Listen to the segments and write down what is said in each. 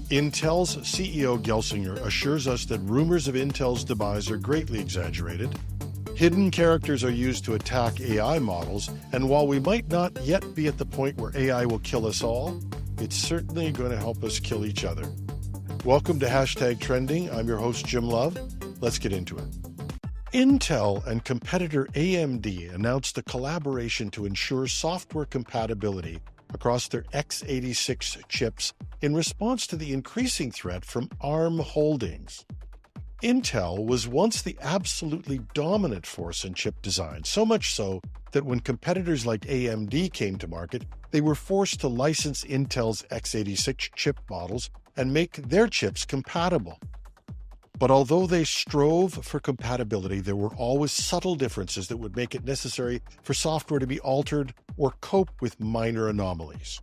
Intel's CEO Gelsinger assures us that rumors of Intel's demise are greatly exaggerated. Hidden characters are used to attack AI models, and while we might not yet be at the point where AI will kill us all, it's certainly going to help us kill each other. Welcome to #Trending. I'm your host, Jim Love. Let's get into it. Intel and competitor AMD announced a collaboration to ensure software compatibility across their x86 chips in response to the increasing threat from ARM holdings. Intel was once the absolutely dominant force in chip design, so much so that when competitors like AMD came to market, they were forced to license Intel's x86 chip models and make their chips compatible. But although they strove for compatibility, there were always subtle differences that would make it necessary for software to be altered or cope with minor anomalies.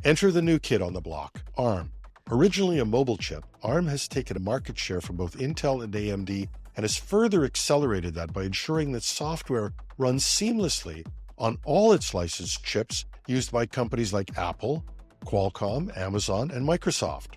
Enter the new kid on the block, ARM. Originally a mobile chip, ARM has taken a market share from both Intel and AMD and has further accelerated that by ensuring that software runs seamlessly on all its licensed chips used by companies like Apple, Qualcomm, Amazon, and Microsoft.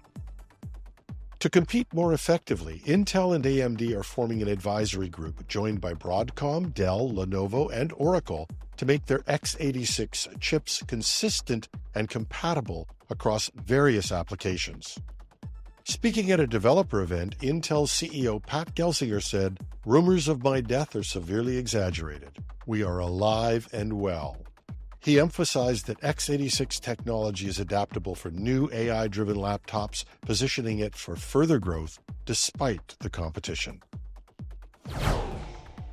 To compete more effectively, Intel and AMD are forming an advisory group joined by Broadcom, Dell, Lenovo, and Oracle to make their x86 chips consistent and compatible across various applications. Speaking at a developer event, Intel CEO Pat Gelsinger said, "Rumors of my death are severely exaggerated. We are alive and well." He emphasized that x86 technology is adaptable for new AI-driven laptops, positioning it for further growth despite the competition.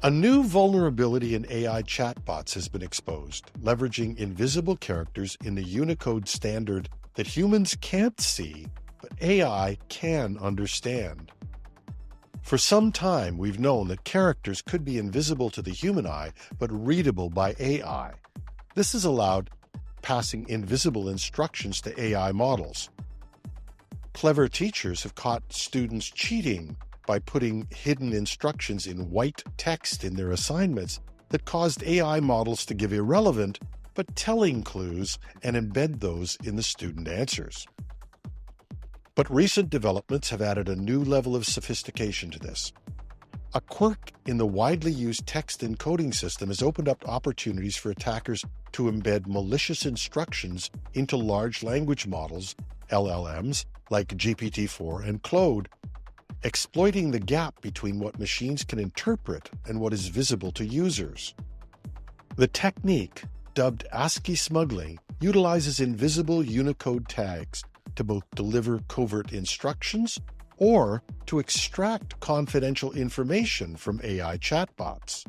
A new vulnerability in AI chatbots has been exposed, leveraging invisible characters in the Unicode standard that humans can't see, but AI can understand. For some time, we've known that characters could be invisible to the human eye, but readable by AI. This has allowed passing invisible instructions to AI models. Clever teachers have caught students cheating by putting hidden instructions in white text in their assignments that caused AI models to give irrelevant but telling clues and embed those in the student answers. But recent developments have added a new level of sophistication to this. A quirk in the widely used text encoding system has opened up opportunities for attackers to embed malicious instructions into large language models, LLMs, like GPT-4 and Claude, exploiting the gap between what machines can interpret and what is visible to users. The technique, dubbed ASCII smuggling, utilizes invisible Unicode tags to both deliver covert instructions or to extract confidential information from AI chatbots.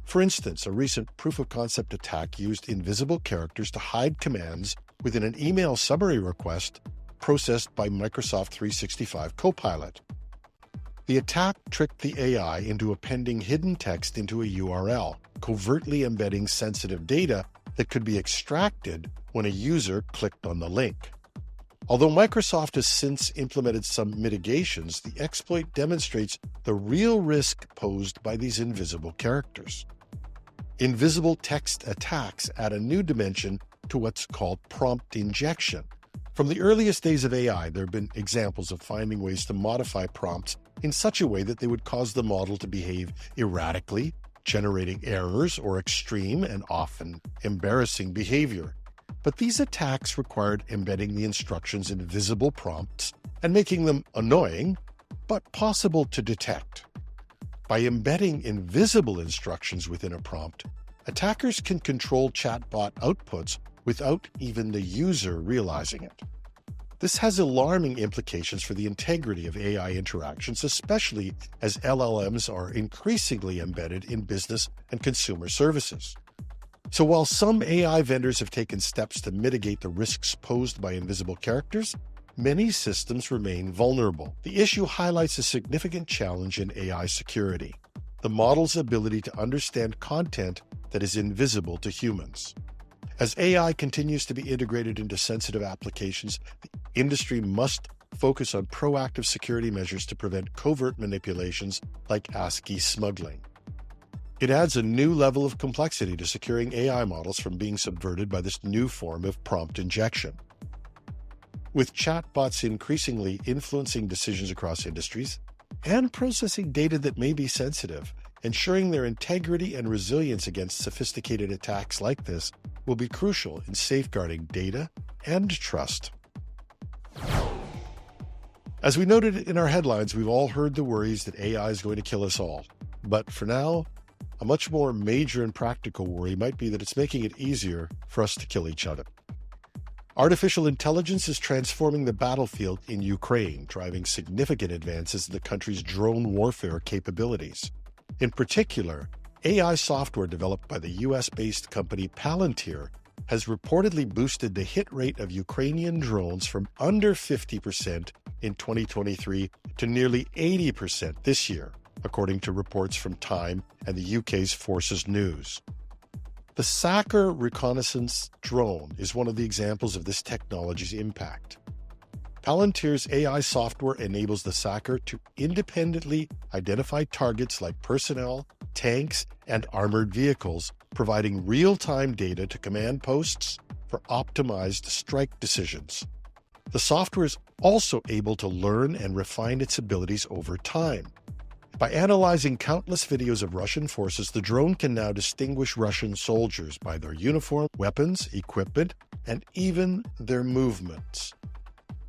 For instance, a recent proof-of-concept attack used invisible characters to hide commands within an email summary request processed by Microsoft 365 Copilot. The attack tricked the AI into appending hidden text into a URL, covertly embedding sensitive data that could be extracted when a user clicked on the link. Although Microsoft has since implemented some mitigations, the exploit demonstrates the real risk posed by these invisible characters. Invisible text attacks add a new dimension to what's called prompt injection. From the earliest days of AI, there have been examples of finding ways to modify prompts in such a way that they would cause the model to behave erratically, generating errors or extreme and often embarrassing behavior. But these attacks required embedding the instructions in visible prompts and making them annoying, but possible to detect. By embedding invisible instructions within a prompt, attackers can control chatbot outputs without even the user realizing it. This has alarming implications for the integrity of AI interactions, especially as LLMs are increasingly embedded in business and consumer services. So while some AI vendors have taken steps to mitigate the risks posed by invisible characters, many systems remain vulnerable. The issue highlights a significant challenge in AI security: the model's ability to understand content that is invisible to humans. As AI continues to be integrated into sensitive applications, the industry must focus on proactive security measures to prevent covert manipulations like ASCII smuggling. It adds a new level of complexity to securing AI models from being subverted by this new form of prompt injection. With chatbots increasingly influencing decisions across industries and processing data that may be sensitive, ensuring their integrity and resilience against sophisticated attacks like this will be crucial in safeguarding data and trust. As we noted in our headlines, we've all heard the worries that AI is going to kill us all. But for now, a much more major and practical worry might be that it's making it easier for us to kill each other. Artificial intelligence is transforming the battlefield in Ukraine, driving significant advances in the country's drone warfare capabilities. In particular, AI software developed by the US-based company Palantir has reportedly boosted the hit rate of Ukrainian drones from under 50% in 2023 to nearly 80% this year, according to reports from Time and the UK's Forces News. The Sacker reconnaissance drone is one of the examples of this technology's impact. Palantir's AI software enables the Sacker to independently identify targets like personnel, tanks, and armored vehicles, providing real-time data to command posts for optimized strike decisions. The software is also able to learn and refine its abilities over time. By analyzing countless videos of Russian forces, the drone can now distinguish Russian soldiers by their uniform, weapons, equipment, and even their movements.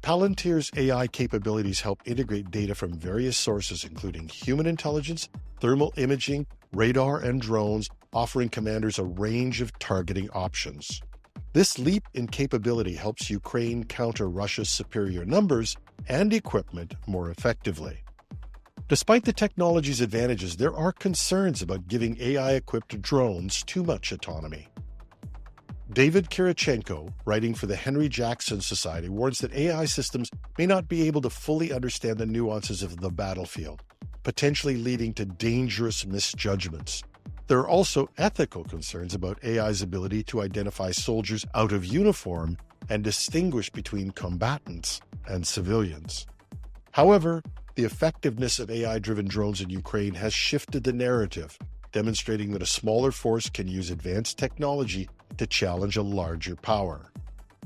Palantir's AI capabilities help integrate data from various sources, including human intelligence, thermal imaging, radar, and drones, offering commanders a range of targeting options. This leap in capability helps Ukraine counter Russia's superior numbers and equipment more effectively. Despite the technology's advantages, there are concerns about giving AI-equipped drones too much autonomy. David Kirichenko, writing for the Henry Jackson Society, warns that AI systems may not be able to fully understand the nuances of the battlefield, potentially leading to dangerous misjudgments. There are also ethical concerns about AI's ability to identify soldiers out of uniform and distinguish between combatants and civilians. However, the effectiveness of AI-driven drones in Ukraine has shifted the narrative, demonstrating that a smaller force can use advanced technology to challenge a larger power.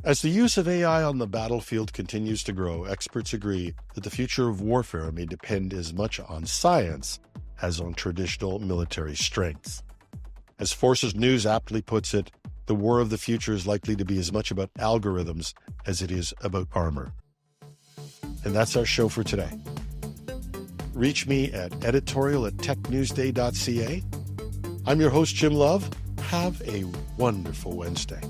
As the use of AI on the battlefield continues to grow, experts agree that the future of warfare may depend as much on science as on traditional military strength. As Forces News aptly puts it, the war of the future is likely to be as much about algorithms as it is about armor. And that's our show for today. Reach me at editorial@technewsday.ca. I'm your host, Jim Love. Have a wonderful Wednesday.